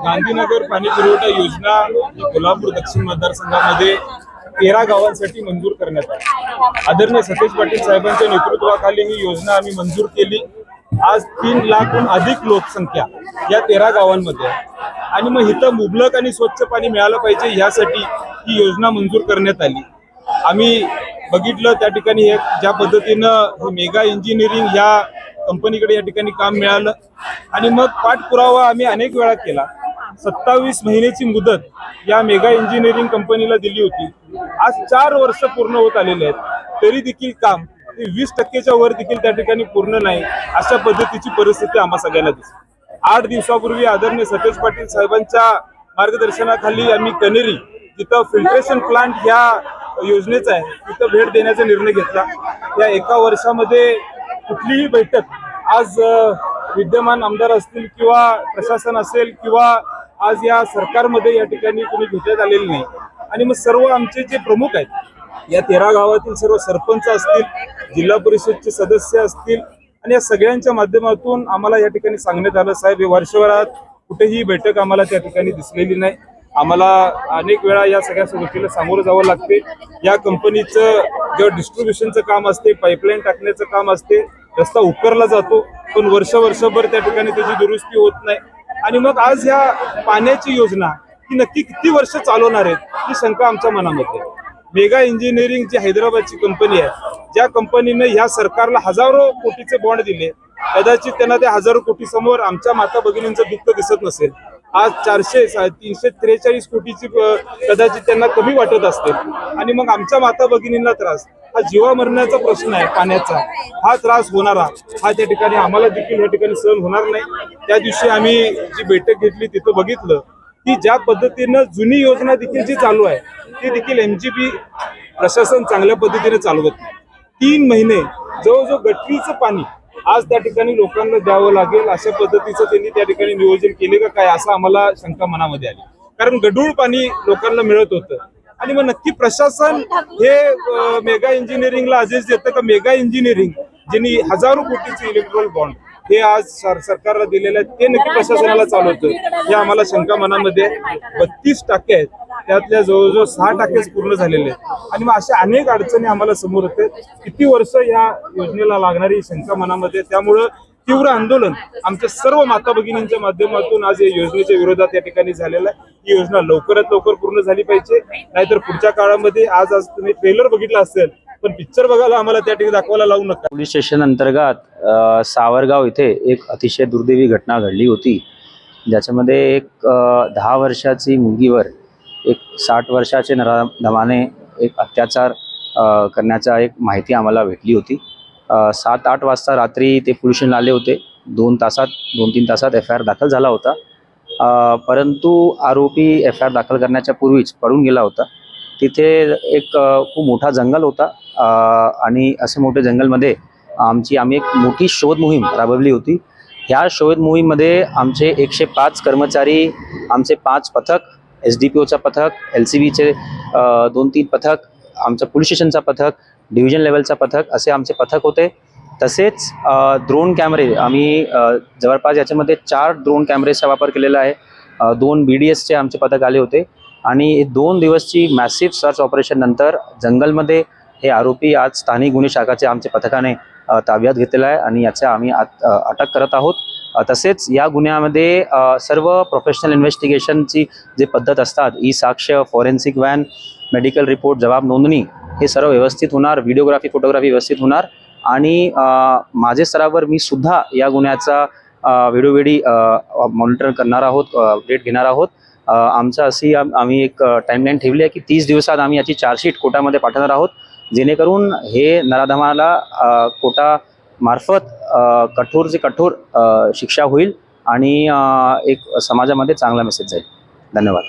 गांधीनगर पाणी पुरवठा योजना कोल्हापूर दक्षिण मतदारसंघामध्ये 13 गावांसाठी मंजूर करण्यात आली। आदरणीय सतेज पाटील साहेबांच्या नेतृत्वाखाली ही योजना आम्ही मंजूर केली। आज 3 लाखहून अधिक लोकसंख्या या 13 गावांमध्ये आहे आणि मग इथं मुबलक आणि स्वच्छ पाणी मिळालं पाहिजे यासाठी ही योजना मंजूर करण्यात आली। आम्ही बघितलं त्या ठिकाणी ज्या पद्धतीनं मेगा इंजिनिअरिंग या कंपनीकडे या ठिकाणी काम मिळालं आणि मग पाठपुरावा आम्ही अनेक वेळा केला। 27 महिन्याची मुदत या मेगा इंजिनिअरिंग कंपनीला दिली होती। आज 4 वर्ष पूर्ण होत आलेले आहेत, तरी देखील काम 20% वर देखील त्या ठिकाणी पूर्ण नाही। अशा पद्धतीची परिस्थिती आम्हा सगळ्यांना दिसते। 8 दिवसापूर्वी आदरणीय सतेज पाटील साहेबांच्या मार्गदर्शनाखाली आम्ही कनेरी जिथं फिल्ट्रेशन प्लांट ह्या योजनेचा आहे तिथं भेट देण्याचा निर्णय घेतला। या एका वर्षामध्ये कुठलीही बैठक आज विद्यमान आमदार असतील किंवा प्रशासन असेल किंवा आज या सरकारमध्ये या ठिकाणी कोणी घेण्यात आलेली नाही। आणि मग सर्व आमचे जे प्रमुख आहेत या 13 गावातील सर्व सरपंच असतील, जिल्हा परिषदचे सदस्य असतील आणि या सगळ्यांच्या माध्यमातून आम्हाला या ठिकाणी सांगण्यात आलं, साहेब वर्षभरात कुठेही बैठक आम्हाला त्या ठिकाणी दिसलेली नाही। आम्हाला अनेक वेळा या सगळ्या गोष्टीला सामोरं जावं लागते। या कंपनीचं जेव्हा डिस्ट्रीब्युशनचं काम असते, पाईपलाईन टाकण्याचं काम असते, रस्ता उकरला जातो पण वर्षभर त्या ठिकाणी त्याची दुरुस्ती होत नाही। आणि मग आज ह्या पाण्याची योजना ही नक्की किती वर्ष चालवणार आहेत ही शंका आमच्या मनामध्ये। मेगा इंजिनिअरिंग जी हैदराबादची कंपनी आहे, ज्या कंपनीने ह्या सरकारला हजारो कोटीचे बॉन्ड दिले, कदाचित त्यांना त्या हजारो कोटी समोर आमच्या माता भगिनींचं दुःख दिसत नसेल। आज 343 कोटीची कदाचित त्यांना कमी वाटत असते आणि मग आमच्या माता भगिनींना त्रास, हा जीवा मरण्याचा प्रश्न आहे पाण्याचा, हा त्रास होणारा हा त्या ठिकाणी आम्हाला देखील या ठिकाणी सहन होणार नाही। त्या दिवशी आम्ही जी बैठक घेतली तिथं बघितलं की ज्या पद्धतीनं जुनी योजना देखील जी चालू आहे ती देखील MGP प्रशासन चांगल्या पद्धतीने चालवत नाही। 3 महिने जवळजवळ गटरीचं पाणी आज त्या ठिकाणी लोकांना द्यावं लागेल अशा पद्धतीचं त्यांनी त्या ठिकाणी नियोजन केले का काय असं आम्हाला शंका मनामध्ये आली। कारण गढूळ पाणी लोकांना मिळत होतं आणि मग नक्की प्रशासन हे मेगा इंजिनिअरिंगला आदेश देतं का मेगा इंजिनिअरिंग ज्यांनी हजारो कोटीचे इलेक्ट्रॉल बॉन्ड हे आज सरकारला दिलेले आहेत ते नक्की प्रशासनाला चालवतं हे आम्हाला शंका मनामध्ये। 32% आहेत त्यातल्या जवळजवळ 6% पूर्ण झालेले आहेत आणि मग अशा अनेक अडचणी आम्हाला समोर येतात। किती वर्ष या योजनेला लागणारी शंका मनामध्ये, त्यामुळं तीव्र आंदोलन आमच्या सर्व माता भगिनींच्या माध्यमातून आज या योजनेच्या विरोधात या ठिकाणी झालेलं आहे। ही योजना लवकरात लवकर पूर्ण झाली पाहिजे, नाहीतर पुढच्या काळामध्ये आज तुम्ही ट्रेलर बघितला असेल पण पिक्चर बघायला आम्हाला त्या ठिकाणी दाखवायला लावू नका। पोलीस स्टेशन अंतर्गत सावरगाव इथे एक अतिशय दुर्दैवी घटना घडली होती, ज्याच्यामध्ये एक 10 वर्षाची मुलगीवर एक 60 वर्षाचे नराधमाने एक अत्याचार करण्याचा एक माहिती आम्हाला भेटली होती। 7-8 वाजता रात्री ते पोलीस स्टेशनला आले होते। 2-3 तासात FIR दाखल झाला होता, परंतु आरोपी FIR दाखल करण्याच्या पूर्वीच पळून गेला होता। तिथे एक खूप मोठा जंगल होता आणि असे मोठे जंगलमध्ये आम्ही एक मोठी शोध मोहीम राबवली होती। ह्या शोध मोहीममध्ये आमचे 105 कर्मचारी, आमचे 5 पथक, SDPOचा पथक, LCBचे 2-3 पथक, आमचं पोलीस स्टेशनचा पथक, डिव्हिजन लेवलचा पथक असे आमचे पथक होते। तसेच ड्रोन कॅमेरे आम्ही जवळपास याच्यामध्ये 4 ड्रोन कॅमेरेचा वापर केलेला आहे। 2 BDSचे आमचे पथक आले होते आणि 2 दिवसची मॅसिव्ह सर्च ऑपरेशन नंतर जंगलमध्ये हे आरोपी आज स्थानिक गुन्हे शाखाचे आमच्या पथकाने ताब्यात घेतलेला आहे आणि याचा आम्ही अटक करत आहोत। तसेच या गुन्ह्यामध्ये सर्व प्रोफेशनल इन्व्हेस्टिगेशनची जे पद्धत असतात, ई-साक्ष, फॉरेन्सिक व्हॅन, मेडिकल रिपोर्ट, जबाब नोंदणी हे सर्व व्यवस्थित होणार, व्हिडिओग्राफी, फोटोग्राफी व्यवस्थित होणार आणि माझे स्तरावर मी सुद्धा या गुन्ह्याचा वेळोवेळी मॉनिटर करणार आहोत, अपडेट घेणार आहोत। आमचं अशी आम्ही एक टाईमलाईन ठेवली आहे की 30 दिवसात आम्ही याची चार्जशीट कोर्टामध्ये पाठवणार आहोत, जेणेकरून हे नराधमाला कोर्टामार्फत कठोरचे कठोर शिक्षा होईल आणि एक समाजामध्ये चांगला मेसेज जाईल। धन्यवाद।